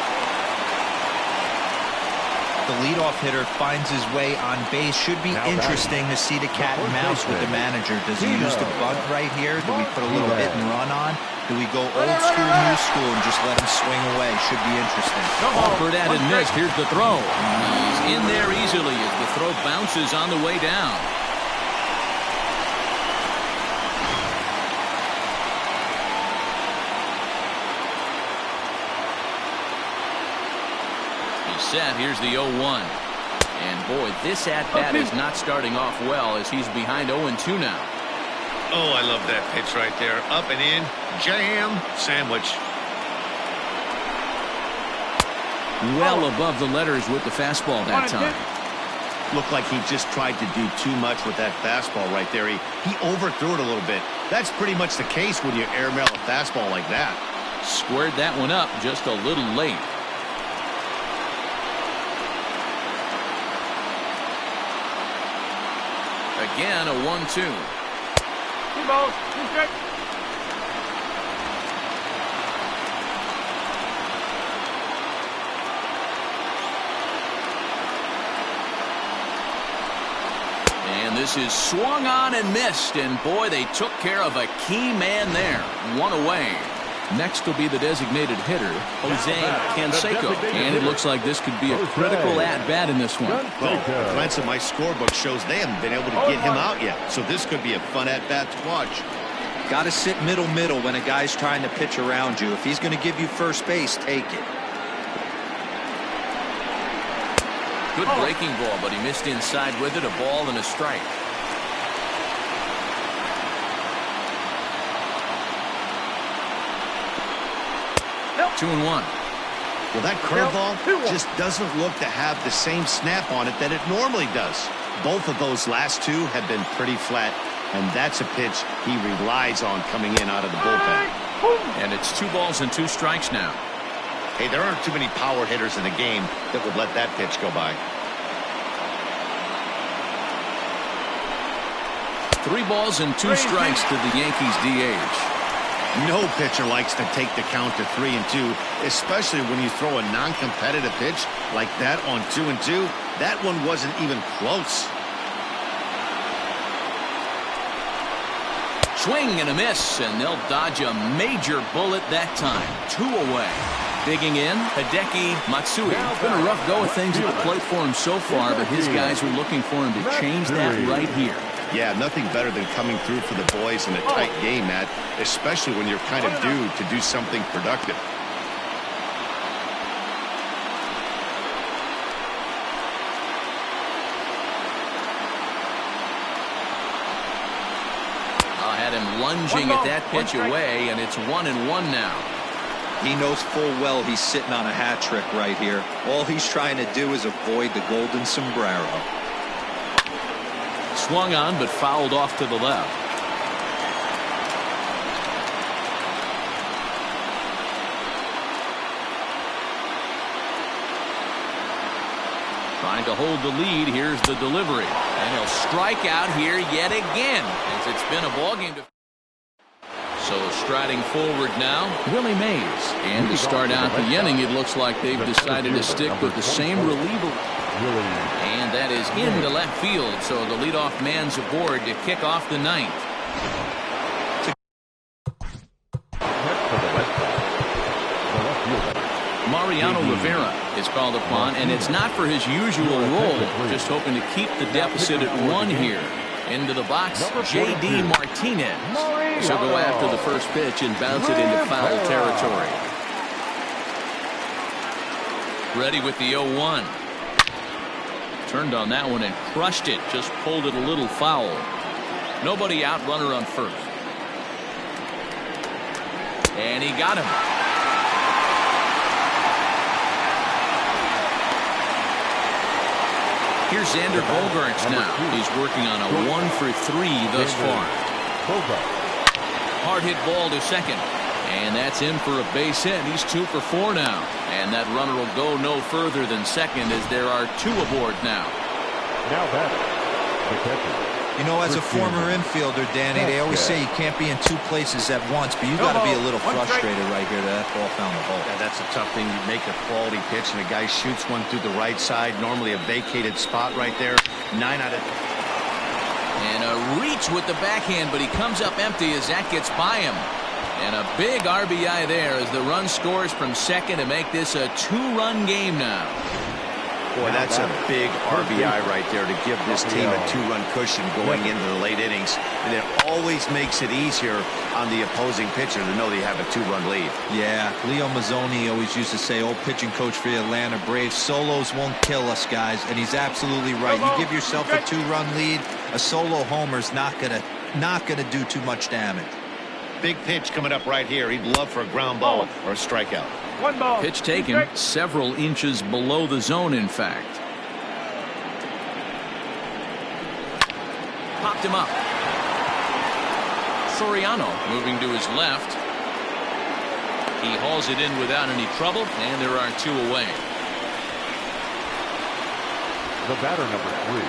The leadoff hitter finds his way on base. Should be interesting to see the cat and mouse with the manager. Does he use the bunt right here? Do we put a little hit and run on? Do we go old school, new school, and just let him swing away? Should be interesting. Offered at and missed. Here's the throw. He's in there easily as the throw bounces on the way down. Set. Here's the 0-1. And boy, this at-bat is not starting off well as he's behind 0-2 now. Oh, I love that pitch right there. Up and in. Jam sandwich. Well above the letters with the fastball that time. Looked like he just tried to do too much with that fastball right there. He overthrew it a little bit. That's pretty much the case when you airmail a fastball like that. Squared that one up just a little late. Again, a 1-2. 2 balls, 2 strikes. And this is swung on and missed. And boy, they took care of a key man there. 1 away. Next will be the designated hitter, Jose Canseco. And it looks like this could be a critical at-bat in this one. Well, a glance at my scorebook shows they haven't been able to get him out yet. So this could be a fun at-bat to watch. Got to sit middle when a guy's trying to pitch around you. If he's going to give you first base, take it. Good breaking ball, but he missed inside with it. A ball and a strike. Nope. 2-1. Well, that curveball just doesn't look to have the same snap on it that it normally does. Both of those last 2 have been pretty flat, and that's a pitch he relies on coming in out of the bullpen. And it's 2 balls and 2 strikes now. Hey, there aren't too many power hitters in the game that would let that pitch go by. 3 balls and 2 strikes to the Yankees DH. No pitcher likes to take the count to 3-2, especially when you throw a non-competitive pitch like that on 2-2. That one wasn't even close. Swing and a miss, and they'll dodge a major bullet that time. 2 away. Digging in, Hideki Matsui. It's been a rough go of things at the plate for him so far, but his guys are looking for him to change that right here. Yeah, nothing better than coming through for the boys in a tight game, Matt, especially when you're kind of due to do something productive. Had him lunging at that pitch away, and it's 1-1 now. He knows full well he's sitting on a hat trick right here. All he's trying to do is avoid the golden sombrero. Swung on, but fouled off to the left. Trying to hold the lead. Here's the delivery. And he'll strike out here yet again, as it's been a ballgame. So striding forward now, Willie Mays. And to start out the inning, it looks like they've decided to stick with the same reliever. And that is into left field. So the leadoff man's aboard to kick off the ninth. Mariano Rivera is called upon, and it's not for his usual role, just hoping to keep the deficit at 1 here. Into the box, J.D. Martinez. He'll go after the first pitch and bounce it into foul territory. Ready with the 0-1. Turned on that one and crushed it, just pulled it a little foul. Nobody out, runner on first. And he got him. Here's Xander Bogaerts now. He's working on a 1-for-3 thus far. Hard hit ball to second. And that's in for a base hit. He's 2 for 4 now. And that runner will go no further than second, as there are 2 aboard now. Now batter, the catcher. You know, as a former infielder, Danny, they always say you can't be in 2 places at once, but you got to be a little frustrated right here that ball found the hole. Yeah, that's a tough thing. You make a quality pitch and a guy shoots one through the right side, normally a vacated spot right there. 9 out of. And a reach with the backhand, but he comes up empty as that gets by him. And a big RBI there as the run scores from second to make this a 2-run game now. Boy, that's a big RBI right there to give this team a 2-run cushion going into the late innings. And it always makes it easier on the opposing pitcher to know they have a 2-run lead. Yeah, Leo Mazzoni always used to say, old pitching coach for the Atlanta Braves, solos won't kill us, guys. And he's absolutely right. You give yourself a 2-run lead, a solo homer's not gonna do too much damage. Big pitch coming up right here. He'd love for a ground ball or a strikeout. 1 ball. Pitch taken several inches below the zone, in fact. Popped him up. Soriano moving to his left. He hauls it in without any trouble, and there are 2 away. The batter, number 3.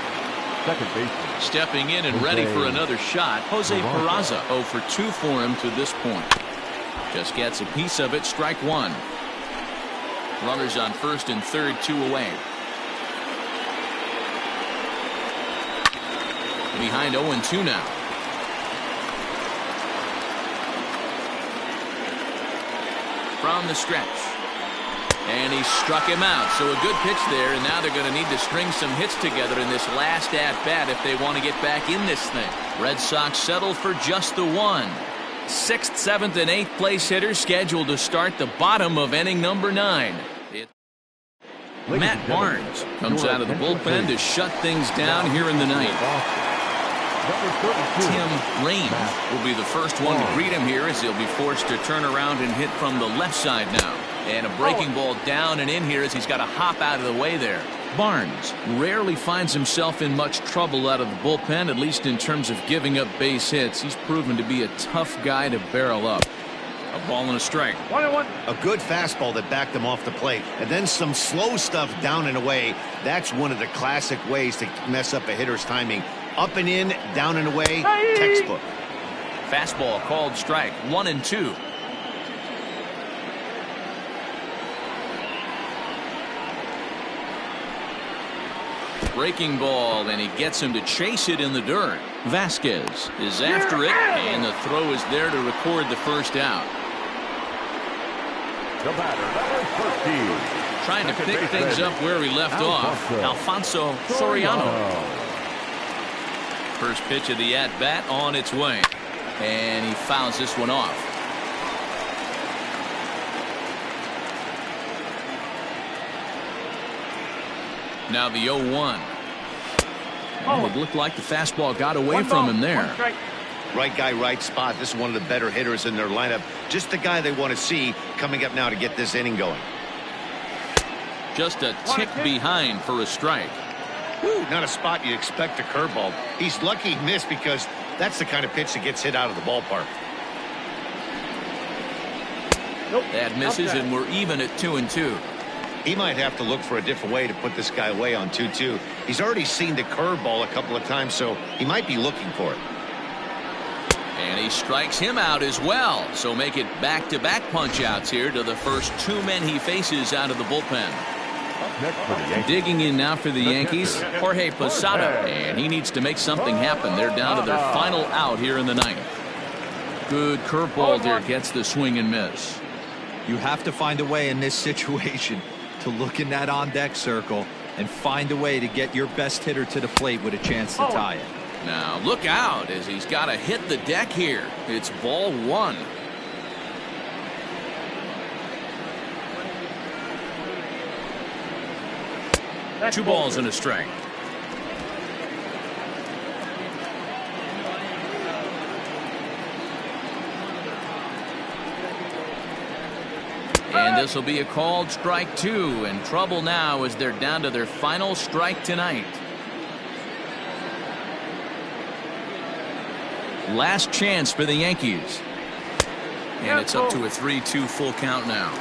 Second baseman. Stepping in and ready for another shot, Jose Peraza. 0 for 2 for him to this point. Just gets a piece of it. Strike 1. Runners on first and third, 2 away. Behind 0-2 now. From the stretch. And he struck him out. So a good pitch there, and now they're going to need to string some hits together in this last at-bat if they want to get back in this thing. Red Sox settle for just the 1. 6th, 7th, and 8th place hitters scheduled to start the bottom of inning number 9. Matt Barnes comes out of the bullpen to shut things down here in the ninth. Tim Raines will be the first one to greet him here, as he'll be forced to turn around and hit from the left side now. And a breaking ball down and in here as he's got to hop out of the way there. Barnes rarely finds himself in much trouble out of the bullpen, at least in terms of giving up base hits. He's proven to be a tough guy to barrel up. A ball and a strike. 1-1. A good fastball that backed him off the plate, and then some slow stuff down and away. That's one of the classic ways to mess up a hitter's timing. Up and in, down and away, textbook. Fastball called strike. 1-2. Breaking ball, and he gets him to chase it in the dirt. Vasquez is after it, and the throw is there to record the first out. The batter, number 13. Trying to pick things up where he left off, Alfonso Soriano. First pitch of the at-bat on its way, and he fouls this one off. Now the 0-1. Well, it looked like the fastball got away from him there. Right guy, right spot. This is one of the better hitters in their lineup. Just the guy they want to see coming up now to get this inning going. Just a tick behind for a strike. Woo, not a spot you expect a curveball. He's lucky he missed because that's the kind of pitch that gets hit out of the ballpark. That misses, and we're even at 2-2. He might have to look for a different way to put this guy away on 2-2. He's already seen the curveball a couple of times, so he might be looking for it. And he strikes him out as well. So make it back-to-back punch-outs here to the first two men he faces out of the bullpen. Digging in now for the Yankees, Jorge Posada. And he needs to make something happen. They're down to their final out here in the ninth. Good curveball there, gets the swing and miss. You have to find a way in this situation to look in that on-deck circle and find a way to get your best hitter to the plate with a chance to tie it. Now look out, as he's got to hit the deck here. It's ball one. Two balls and a strike. And this will be a called strike two, and trouble now as they're down to their final strike tonight. Last chance for the Yankees. And it's up to a 3-2 full count now.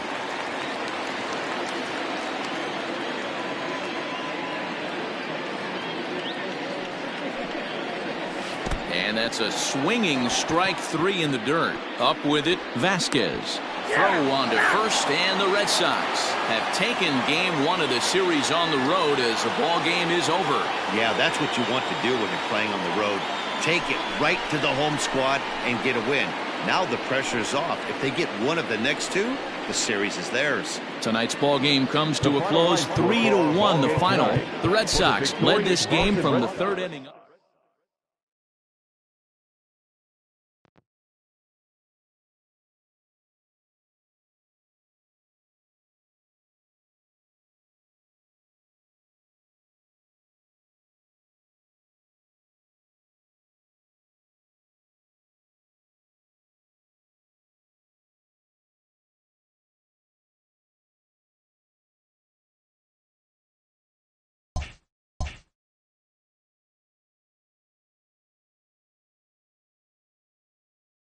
And that's a swinging strike three in the dirt. Up with it, Vasquez. Throw on to first, and the Red Sox have taken game one of the series on the road as the ball game is over. Yeah, that's what you want to do when you're playing on the road. Take it right to the home squad and get a win. Now the pressure's off. If they get one of the next two, the series is theirs. Tonight's ball game comes to a close, 3-1 the final. The Red Sox led this game from the third inning.